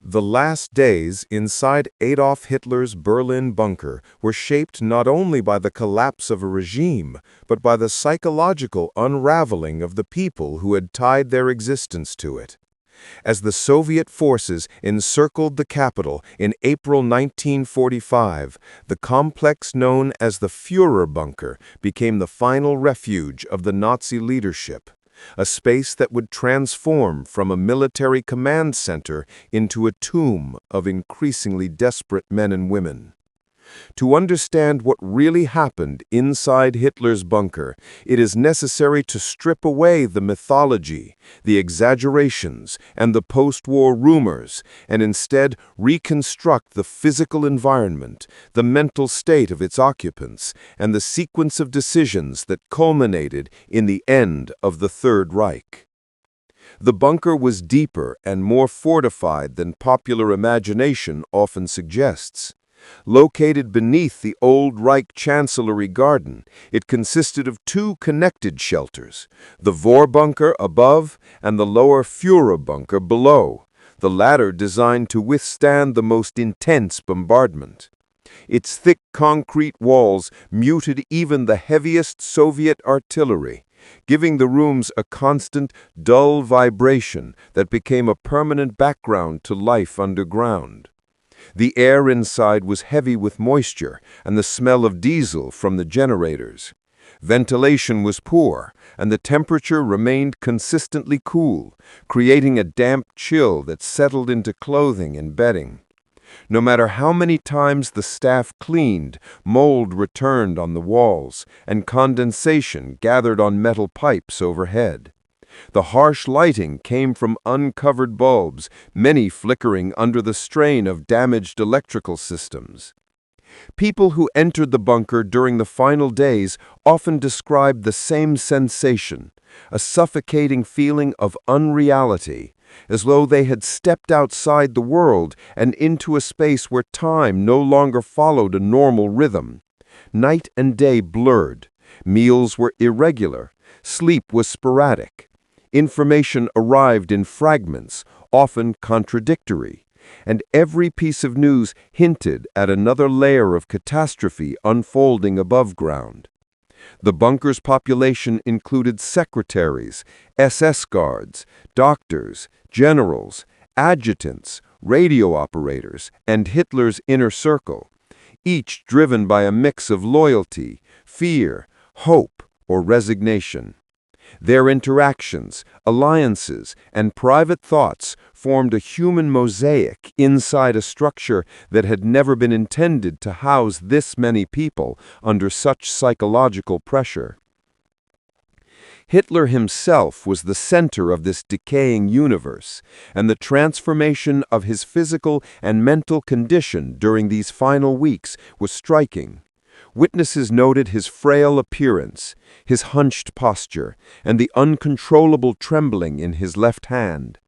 The last days inside Adolf Hitler's Berlin bunker were shaped not only by the collapse of a regime, but by the psychological unraveling of the people who had tied their existence to it. As the Soviet forces encircled the capital in April 1945, the complex known as the Führerbunker became the final refuge of the Nazi leadership, a space that would transform from a military command center into a tomb of increasingly desperate men and women. To understand what really happened inside Hitler's bunker, it is necessary to strip away the mythology, the exaggerations, and the post-war rumors, and instead reconstruct the physical environment, the mental state of its occupants, and the sequence of decisions that culminated in the end of the Third Reich. The bunker was deeper and more fortified than popular imagination often suggests. Located beneath the old Reich Chancellery Garden, it consisted of two connected shelters, the Führerbunker above and the lower Führerbunker below, the latter designed to withstand the most intense bombardment. Its thick concrete walls muted even the heaviest Soviet artillery, giving the rooms a constant, dull vibration that became a permanent background to life underground. The air inside was heavy with moisture and the smell of diesel from the generators. Ventilation was poor, and the temperature remained consistently cool, creating a damp chill that settled into clothing and bedding. No matter how many times the staff cleaned, mold returned on the walls, and condensation gathered on metal pipes overhead. The harsh lighting came from uncovered bulbs, many flickering under the strain of damaged electrical systems. People who entered the bunker during the final days often described the same sensation, a suffocating feeling of unreality, as though they had stepped outside the world and into a space where time no longer followed a normal rhythm. Night and day blurred, meals were irregular, sleep was sporadic. Information arrived in fragments, often contradictory, and every piece of news hinted at another layer of catastrophe unfolding above ground. The bunker's population included secretaries, SS guards, doctors, generals, adjutants, radio operators, and Hitler's inner circle, each driven by a mix of loyalty, fear, hope, or resignation. Their interactions, alliances, and private thoughts formed a human mosaic inside a structure that had never been intended to house this many people under such psychological pressure. Hitler himself was the center of this decaying universe, and the transformation of his physical and mental condition during these final weeks was striking. Witnesses noted his frail appearance, his hunched posture, and the uncontrollable trembling in his left hand.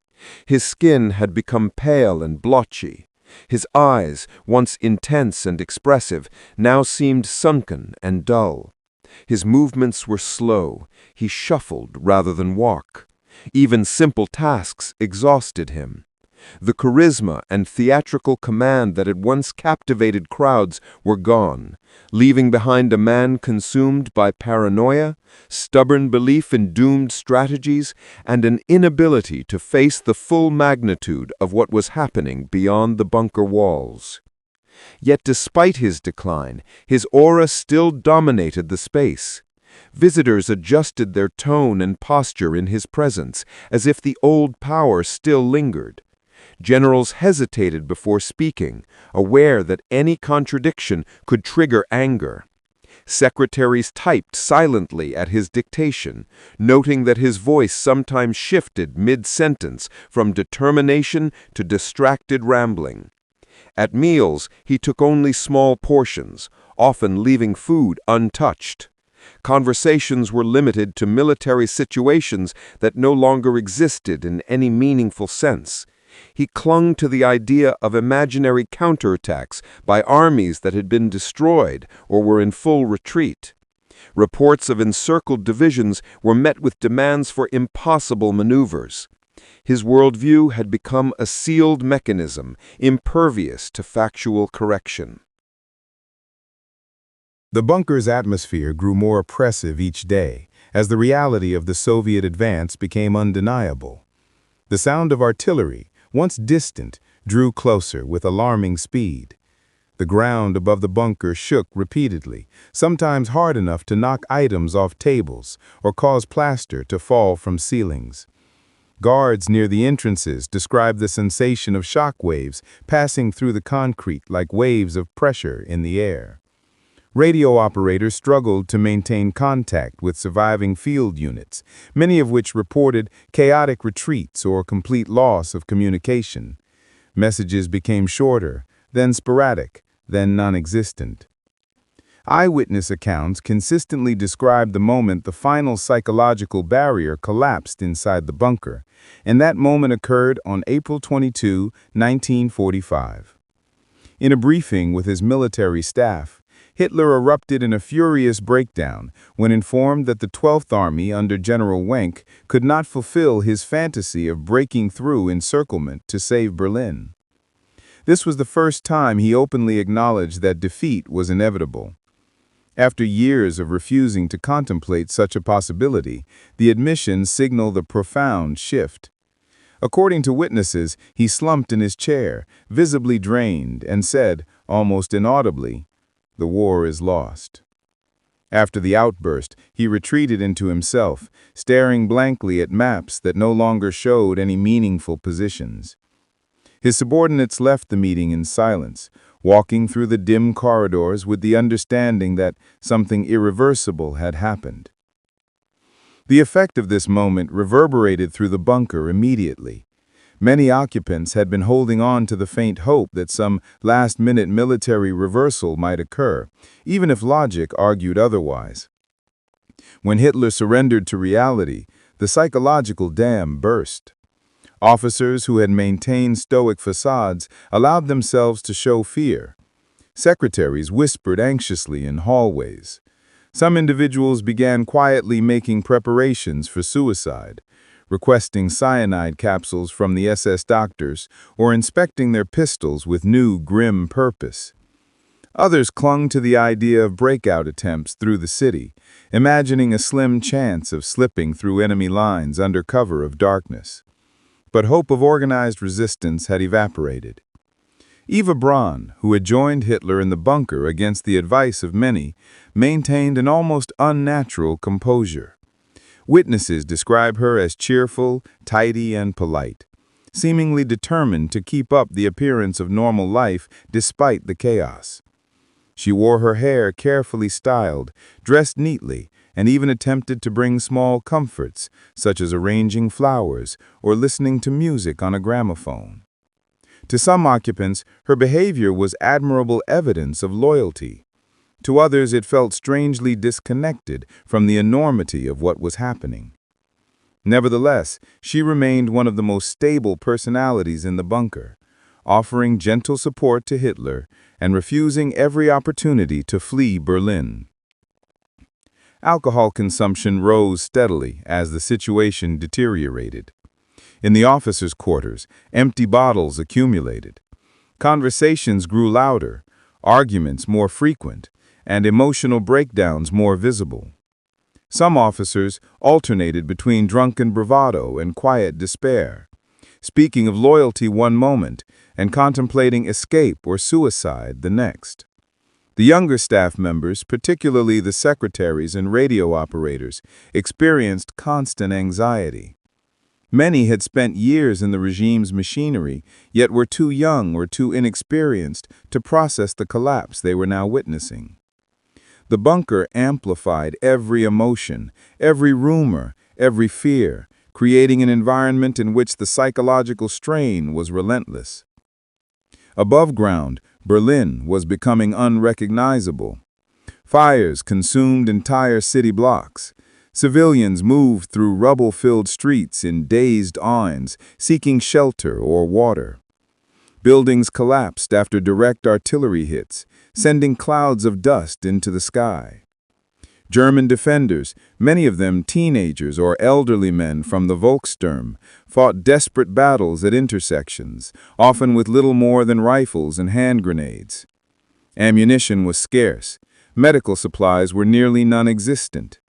His skin had become pale and blotchy. His eyes, once intense and expressive, now seemed sunken and dull. His movements were slow. He shuffled rather than walked. Even simple tasks exhausted him. The charisma and theatrical command that had once captivated crowds were gone, leaving behind a man consumed by paranoia, stubborn belief in doomed strategies, and an inability to face the full magnitude of what was happening beyond the bunker walls. Yet despite his decline, his aura still dominated the space. Visitors adjusted their tone and posture in his presence, as if the old power still lingered. Generals hesitated before speaking, aware that any contradiction could trigger anger. Secretaries typed silently at his dictation, noting that his voice sometimes shifted mid-sentence from determination to distracted rambling. At meals, he took only small portions, often leaving food untouched. Conversations were limited to military situations that no longer existed in any meaningful sense. He clung to the idea of imaginary counterattacks by armies that had been destroyed or were in full retreat. Reports of encircled divisions were met with demands for impossible maneuvers. His worldview had become a sealed mechanism, impervious to factual correction. The bunker's atmosphere grew more oppressive each day, as the reality of the Soviet advance became undeniable. The sound of artillery, once distant, drew closer with alarming speed. The ground above the bunker shook repeatedly, sometimes hard enough to knock items off tables or cause plaster to fall from ceilings. Guards near the entrances described the sensation of shock waves passing through the concrete like waves of pressure in the air. Radio operators struggled to maintain contact with surviving field units, many of which reported chaotic retreats or complete loss of communication. Messages became shorter, then sporadic, then non-existent. Eyewitness accounts consistently described the moment the final psychological barrier collapsed inside the bunker, and that moment occurred on April 22, 1945. In a briefing with his military staff, Hitler erupted in a furious breakdown when informed that the 12th Army under General Wenck could not fulfill his fantasy of breaking through encirclement to save Berlin. This was the first time he openly acknowledged that defeat was inevitable. After years of refusing to contemplate such a possibility, the admission signaled a profound shift. According to witnesses, he slumped in his chair, visibly drained, and said, almost inaudibly, "The war is lost." After the outburst, he retreated into himself, staring blankly at maps that no longer showed any meaningful positions. His subordinates left the meeting in silence, walking through the dim corridors with the understanding that something irreversible had happened. The effect of this moment reverberated through the bunker immediately. Many occupants had been holding on to the faint hope that some last-minute military reversal might occur, even if logic argued otherwise. When Hitler surrendered to reality, the psychological dam burst. Officers who had maintained stoic facades allowed themselves to show fear. Secretaries whispered anxiously in hallways. Some individuals began quietly making preparations for suicide, requesting cyanide capsules from the SS doctors or inspecting their pistols with new, grim purpose. Others clung to the idea of breakout attempts through the city, imagining a slim chance of slipping through enemy lines under cover of darkness. But hope of organized resistance had evaporated. Eva Braun, who had joined Hitler in the bunker against the advice of many, maintained an almost unnatural composure. Witnesses describe her as cheerful, tidy, and polite, seemingly determined to keep up the appearance of normal life despite the chaos. She wore her hair carefully styled, dressed neatly, and even attempted to bring small comforts, such as arranging flowers or listening to music on a gramophone. To some occupants, her behavior was admirable evidence of loyalty. To others, it felt strangely disconnected from the enormity of what was happening. Nevertheless, she remained one of the most stable personalities in the bunker, offering gentle support to Hitler and refusing every opportunity to flee Berlin. Alcohol consumption rose steadily as the situation deteriorated. In the officers' quarters, empty bottles accumulated. Conversations grew louder, arguments more frequent, and emotional breakdowns more visible. Some officers alternated between drunken bravado and quiet despair, speaking of loyalty one moment and contemplating escape or suicide the next. The younger staff members, particularly the secretaries and radio operators, experienced constant anxiety. Many had spent years in the regime's machinery, yet were too young or too inexperienced to process the collapse they were now witnessing. The bunker amplified every emotion, every rumor, every fear, creating an environment in which the psychological strain was relentless. Above ground, Berlin was becoming unrecognizable. Fires consumed entire city blocks. Civilians moved through rubble-filled streets in dazed awns, seeking shelter or water. Buildings collapsed after direct artillery hits, sending clouds of dust into the sky. German defenders, many of them teenagers or elderly men from the Volkssturm, fought desperate battles at intersections, often with little more than rifles and hand grenades. Ammunition was scarce. Medical supplies were nearly non-existent.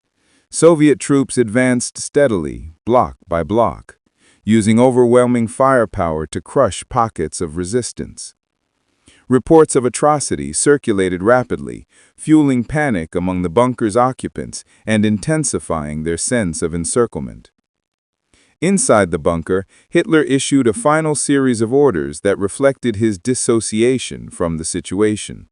Soviet troops advanced steadily, block by block, using overwhelming firepower to crush pockets of resistance. Reports of atrocity circulated rapidly, fueling panic among the bunker's occupants and intensifying their sense of encirclement. Inside the bunker, Hitler issued a final series of orders that reflected his dissociation from the situation.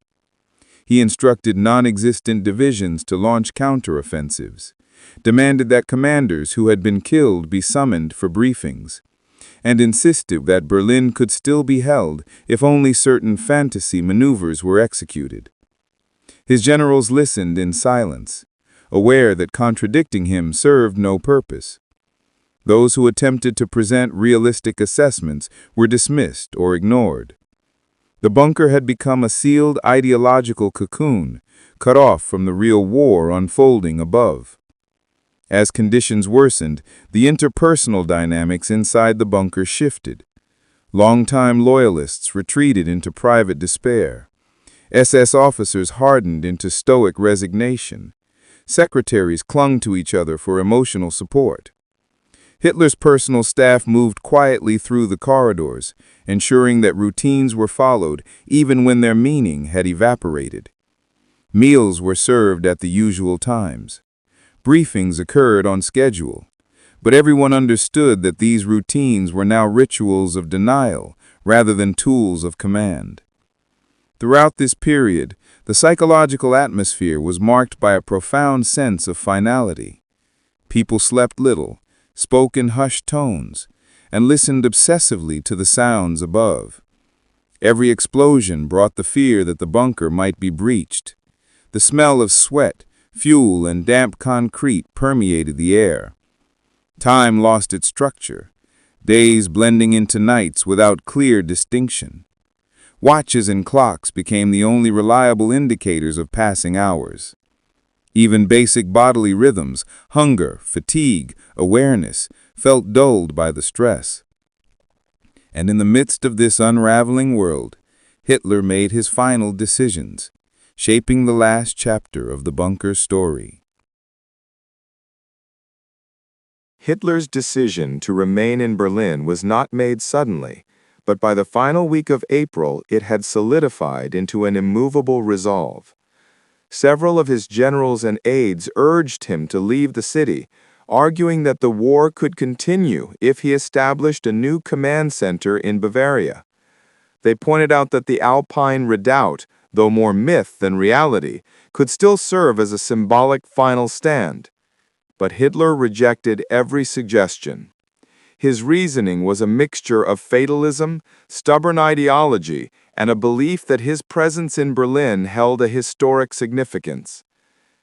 He instructed non-existent divisions to launch counteroffensives, demanded that commanders who had been killed be summoned for briefings, and insisted that Berlin could still be held if only certain fantasy maneuvers were executed. His generals listened in silence, aware that contradicting him served no purpose. Those who attempted to present realistic assessments were dismissed or ignored. The bunker had become a sealed ideological cocoon, cut off from the real war unfolding above. As conditions worsened, the interpersonal dynamics inside the bunker shifted. Longtime loyalists retreated into private despair. SS officers hardened into stoic resignation. Secretaries clung to each other for emotional support. Hitler's personal staff moved quietly through the corridors, ensuring that routines were followed even when their meaning had evaporated. Meals were served at the usual times. Briefings occurred on schedule, but everyone understood that these routines were now rituals of denial rather than tools of command. Throughout this period, the psychological atmosphere was marked by a profound sense of finality. People slept little, spoke in hushed tones, and listened obsessively to the sounds above. Every explosion brought the fear that the bunker might be breached. The smell of sweat, fuel, and damp concrete permeated the air. Time lost its structure, days blending into nights without clear distinction. Watches and clocks became the only reliable indicators of passing hours. Even basic bodily rhythms, hunger, fatigue, awareness, felt dulled by the stress. And in the midst of this unraveling world, Hitler made his final decisions, shaping the last chapter of the bunker story. Hitler's decision to remain in Berlin was not made suddenly, but by the final week of April it had solidified into an immovable resolve. Several of his generals and aides urged him to leave the city, arguing that the war could continue if he established a new command center in Bavaria. They pointed out that the Alpine redoubt, though more myth than reality, could still serve as a symbolic final stand. But Hitler rejected every suggestion. His reasoning was a mixture of fatalism, stubborn ideology, and a belief that his presence in Berlin held a historic significance.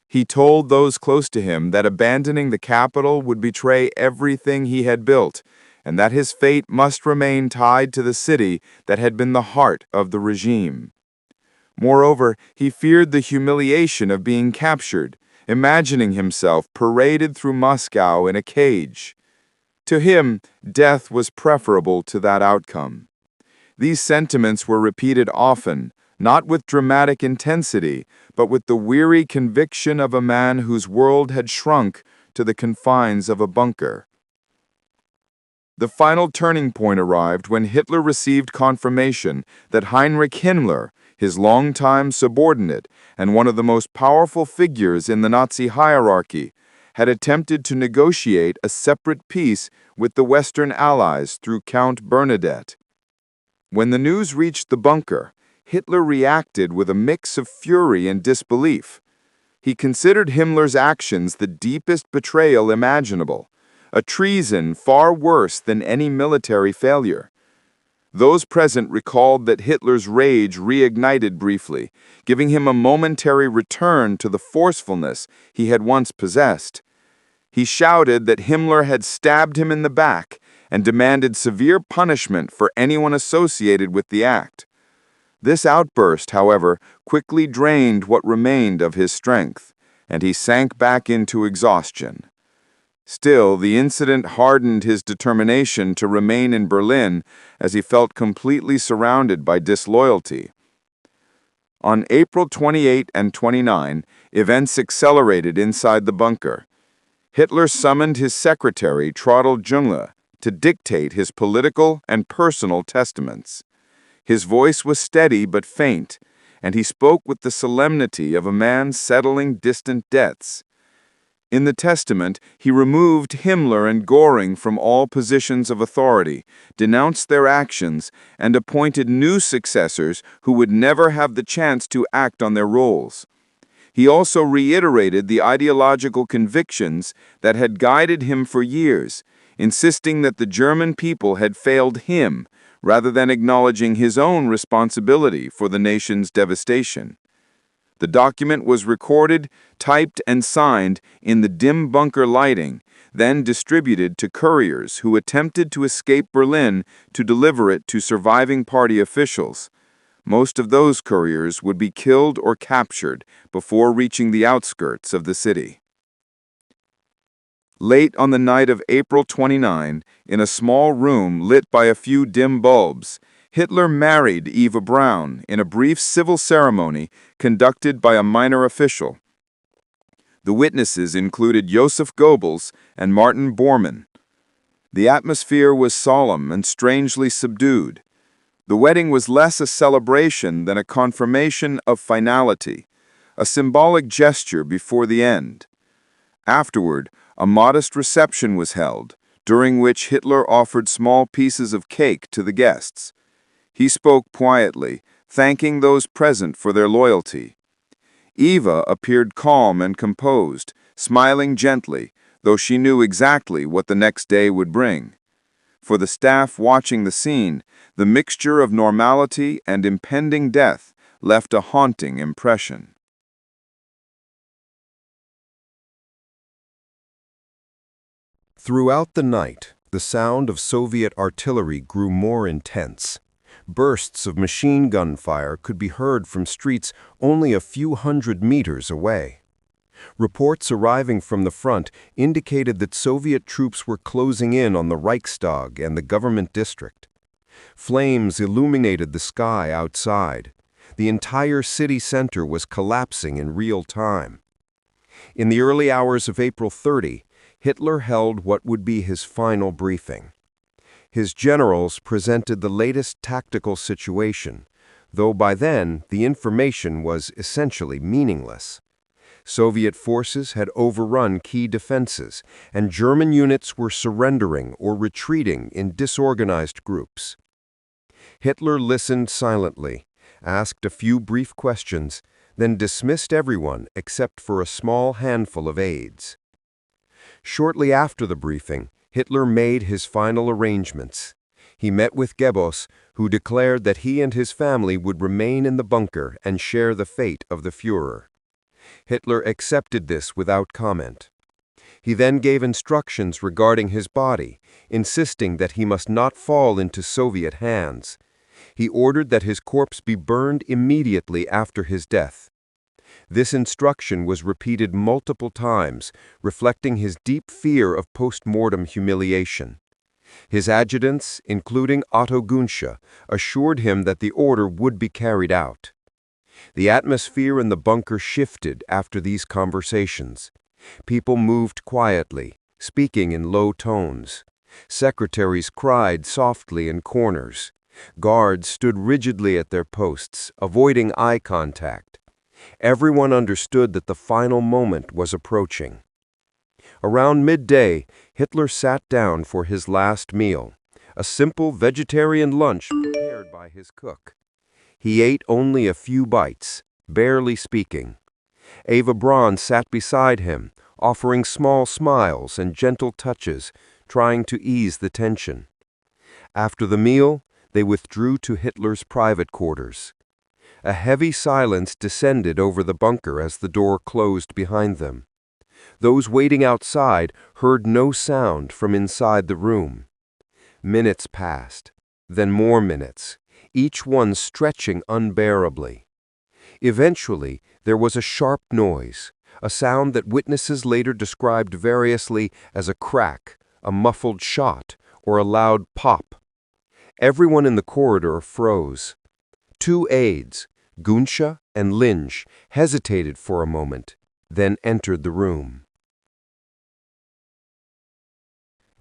He told those close to him that abandoning the capital would betray everything he had built, and that his fate must remain tied to the city that had been the heart of the regime. Moreover, he feared the humiliation of being captured, imagining himself paraded through Moscow in a cage. To him, death was preferable to that outcome. These sentiments were repeated often, not with dramatic intensity, but with the weary conviction of a man whose world had shrunk to the confines of a bunker. The final turning point arrived when Hitler received confirmation that Heinrich Himmler, his longtime subordinate and one of the most powerful figures in the Nazi hierarchy, had attempted to negotiate a separate peace with the Western Allies through Count Bernadette. When the news reached the bunker, Hitler reacted with a mix of fury and disbelief. He considered Himmler's actions the deepest betrayal imaginable, a treason far worse than any military failure. Those present recalled that Hitler's rage reignited briefly, giving him a momentary return to the forcefulness he had once possessed. He shouted that Himmler had stabbed him in the back and demanded severe punishment for anyone associated with the act. This outburst, however, quickly drained what remained of his strength, and he sank back into exhaustion. Still, the incident hardened his determination to remain in Berlin as he felt completely surrounded by disloyalty. On April 28 and 29, events accelerated inside the bunker. Hitler summoned his secretary, Traudl Junge, to dictate his political and personal testaments. His voice was steady but faint, and he spoke with the solemnity of a man settling distant debts. In the testament, he removed Himmler and Göring from all positions of authority, denounced their actions, and appointed new successors who would never have the chance to act on their roles. He also reiterated the ideological convictions that had guided him for years, insisting that the German people had failed him, rather than acknowledging his own responsibility for the nation's devastation. The document was recorded, typed, and signed in the dim bunker lighting, then distributed to couriers who attempted to escape Berlin to deliver it to surviving party officials. Most of those couriers would be killed or captured before reaching the outskirts of the city. Late on the night of April 29, in a small room lit by a few dim bulbs, Hitler married Eva Braun in a brief civil ceremony conducted by a minor official. The witnesses included Joseph Goebbels and Martin Bormann. The atmosphere was solemn and strangely subdued. The wedding was less a celebration than a confirmation of finality, a symbolic gesture before the end. Afterward, a modest reception was held, during which Hitler offered small pieces of cake to the guests. He spoke quietly, thanking those present for their loyalty. Eva appeared calm and composed, smiling gently, though she knew exactly what the next day would bring. For the staff watching the scene, the mixture of normality and impending death left a haunting impression. Throughout the night, the sound of Soviet artillery grew more intense. Bursts of machine gun fire could be heard from streets only a few hundred meters away. Reports arriving from the front indicated that Soviet troops were closing in on the Reichstag and the government district. Flames illuminated the sky outside. The entire city center was collapsing in real time. In the early hours of April 30, Hitler held what would be his final briefing. His generals presented the latest tactical situation, though by then the information was essentially meaningless. Soviet forces had overrun key defenses, and German units were surrendering or retreating in disorganized groups. Hitler listened silently, asked a few brief questions, then dismissed everyone except for a small handful of aides. Shortly after the briefing, Hitler made his final arrangements. He met with Goebbels, who declared that he and his family would remain in the bunker and share the fate of the Führer. Hitler accepted this without comment. He then gave instructions regarding his body, insisting that he must not fall into Soviet hands. He ordered that his corpse be burned immediately after his death. This instruction was repeated multiple times, reflecting his deep fear of post-mortem humiliation. His adjutants, including Otto Günsche, assured him that the order would be carried out. The atmosphere in the bunker shifted after these conversations. People moved quietly, speaking in low tones. Secretaries cried softly in corners. Guards stood rigidly at their posts, avoiding eye contact. Everyone understood that the final moment was approaching. Around midday, Hitler sat down for his last meal, a simple vegetarian lunch prepared by his cook. He ate only a few bites, barely speaking. Eva Braun sat beside him, offering small smiles and gentle touches, trying to ease the tension. After the meal, they withdrew to Hitler's private quarters. A heavy silence descended over the bunker as the door closed behind them. Those waiting outside heard no sound from inside the room. Minutes passed, then more minutes, each one stretching unbearably. Eventually, there was a sharp noise, a sound that witnesses later described variously as a crack, a muffled shot, or a loud pop. Everyone in the corridor froze. Two aides, Gunsche and Lynch, hesitated for a moment, then entered the room.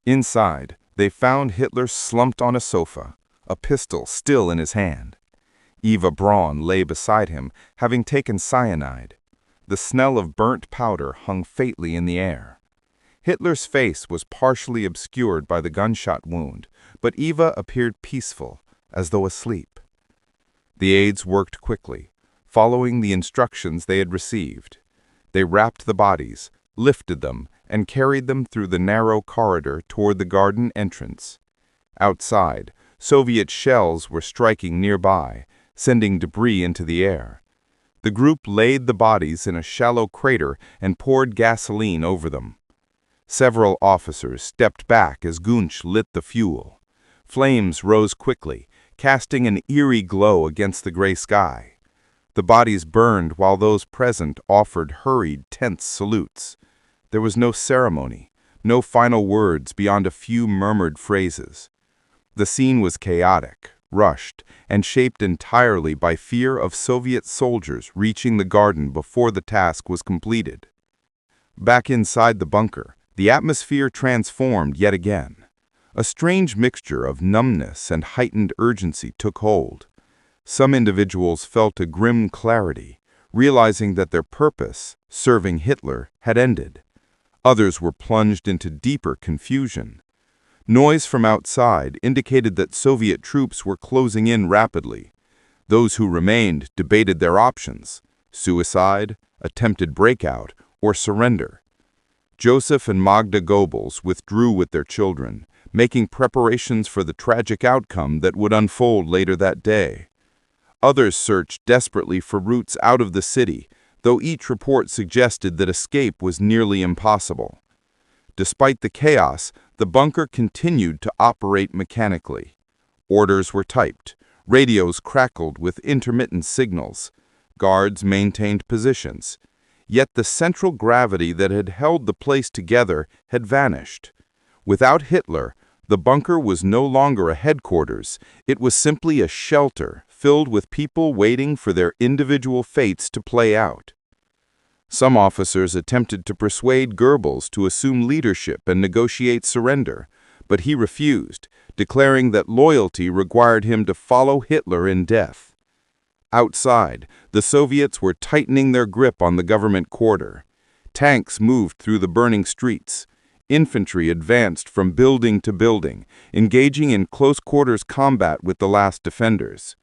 Inside, they found Hitler slumped on a sofa, a pistol still in his hand. Eva Braun lay beside him, having taken cyanide. The smell of burnt powder hung faintly in the air. Hitler's face was partially obscured by the gunshot wound, but Eva appeared peaceful, as though asleep. The aides worked quickly, following the instructions they had received. They wrapped the bodies, lifted them, and carried them through the narrow corridor toward the garden entrance. Outside, Soviet shells were striking nearby, sending debris into the air. The group laid the bodies in a shallow crater and poured gasoline over them. Several officers stepped back as Gunsch lit the fuel. Flames rose quickly, casting an eerie glow against the gray sky. The bodies burned while those present offered hurried, tense salutes. There was no ceremony, no final words beyond a few murmured phrases. The scene was chaotic, rushed, and shaped entirely by fear of Soviet soldiers reaching the garden before the task was completed. Back inside the bunker, the atmosphere transformed yet again. A strange mixture of numbness and heightened urgency took hold. Some individuals felt a grim clarity, realizing that their purpose, serving Hitler, had ended. Others were plunged into deeper confusion. Noise from outside indicated that Soviet troops were closing in rapidly. Those who remained debated their options: suicide, attempted breakout, or surrender. Joseph and Magda Goebbels withdrew with their children, making preparations for the tragic outcome that would unfold later that day. Others searched desperately for routes out of the city, though each report suggested that escape was nearly impossible. Despite the chaos, the bunker continued to operate mechanically. Orders were typed, radios crackled with intermittent signals, guards maintained positions. Yet the central gravity that had held the place together had vanished. Without Hitler, the bunker was no longer a headquarters, it was simply a shelter filled with people waiting for their individual fates to play out. Some officers attempted to persuade Goebbels to assume leadership and negotiate surrender, but he refused, declaring that loyalty required him to follow Hitler in death. Outside, the Soviets were tightening their grip on the government quarter. Tanks moved through the burning streets. Infantry advanced from building to building, engaging in close-quarters combat with the last defenders.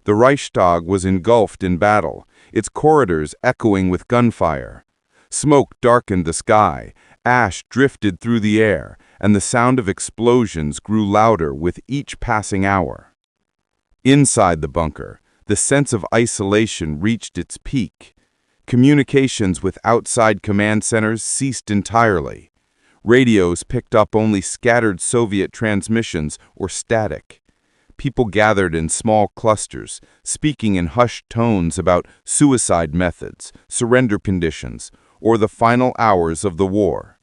The Reichstag was engulfed in battle, its corridors echoing with gunfire. Smoke darkened the sky, ash drifted through the air, and the sound of explosions grew louder with each passing hour. Inside the bunker, the sense of isolation reached its peak. Communications with outside command centers ceased entirely. Radios picked up only scattered Soviet transmissions or static. People gathered in small clusters, speaking in hushed tones about suicide methods, surrender conditions, or the final hours of the war.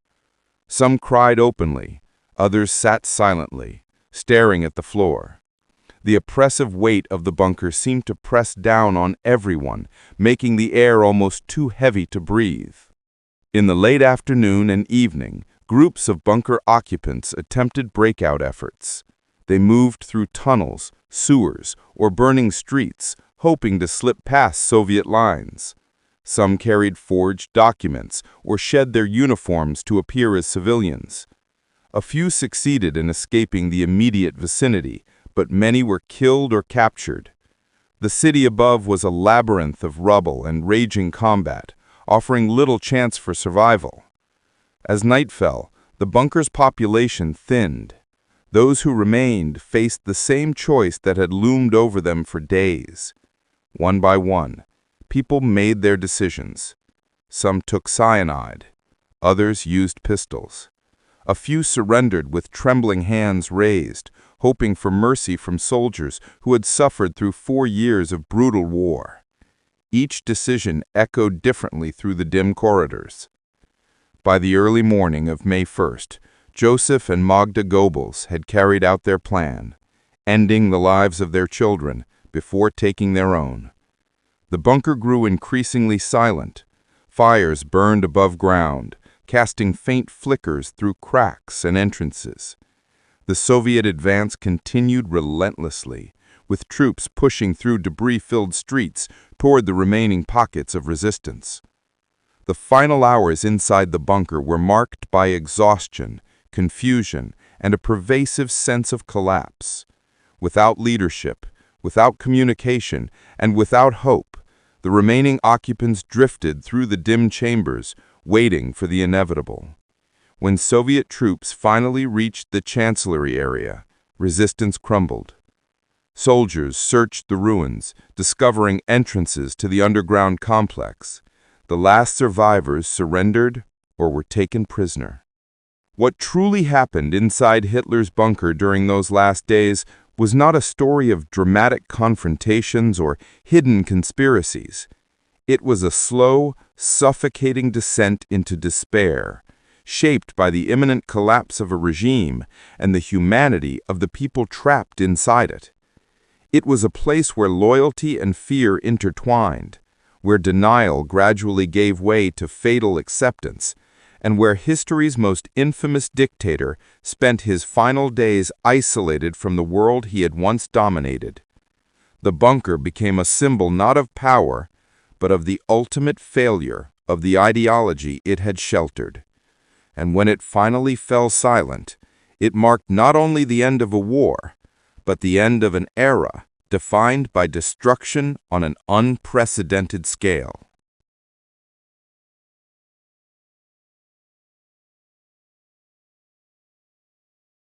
Some cried openly, others sat silently, staring at the floor. The oppressive weight of the bunker seemed to press down on everyone, making the air almost too heavy to breathe. In the late afternoon and evening, groups of bunker occupants attempted breakout efforts. They moved through tunnels, sewers, or burning streets, hoping to slip past Soviet lines. Some carried forged documents or shed their uniforms to appear as civilians. A few succeeded in escaping the immediate vicinity, but many were killed or captured. The city above was a labyrinth of rubble and raging combat, offering little chance for survival. As night fell, the bunker's population thinned. Those who remained faced the same choice that had loomed over them for days. One by one, people made their decisions. Some took cyanide. Others used pistols. A few surrendered with trembling hands raised, hoping for mercy from soldiers who had suffered through 4 years of brutal war. each decision echoed differently through the dim corridors. By the early morning of May 1st, Joseph and Magda Goebbels had carried out their plan, ending the lives of their children before taking their own. The bunker grew increasingly silent. Fires burned above ground, casting faint flickers through cracks and entrances. The Soviet advance continued relentlessly, with troops pushing through debris-filled streets toward the remaining pockets of resistance. The final hours inside the bunker were marked by exhaustion, confusion, and a pervasive sense of collapse. Without leadership, without communication, and without hope, the remaining occupants drifted through the dim chambers, waiting for the inevitable. When Soviet troops finally reached the chancellery area, resistance crumbled. Soldiers searched the ruins, discovering entrances to the underground complex. The last survivors surrendered or were taken prisoner. What truly happened inside Hitler's bunker during those last days was not a story of dramatic confrontations or hidden conspiracies. It was a slow, suffocating descent into despair, shaped by the imminent collapse of a regime and the humanity of the people trapped inside it. It was a place where loyalty and fear intertwined, where denial gradually gave way to fatal acceptance, and where history's most infamous dictator spent his final days isolated from the world he had once dominated. The bunker became a symbol not of power, but of the ultimate failure of the ideology it had sheltered. And when it finally fell silent, it marked not only the end of a war, but the end of an era defined by destruction on an unprecedented scale.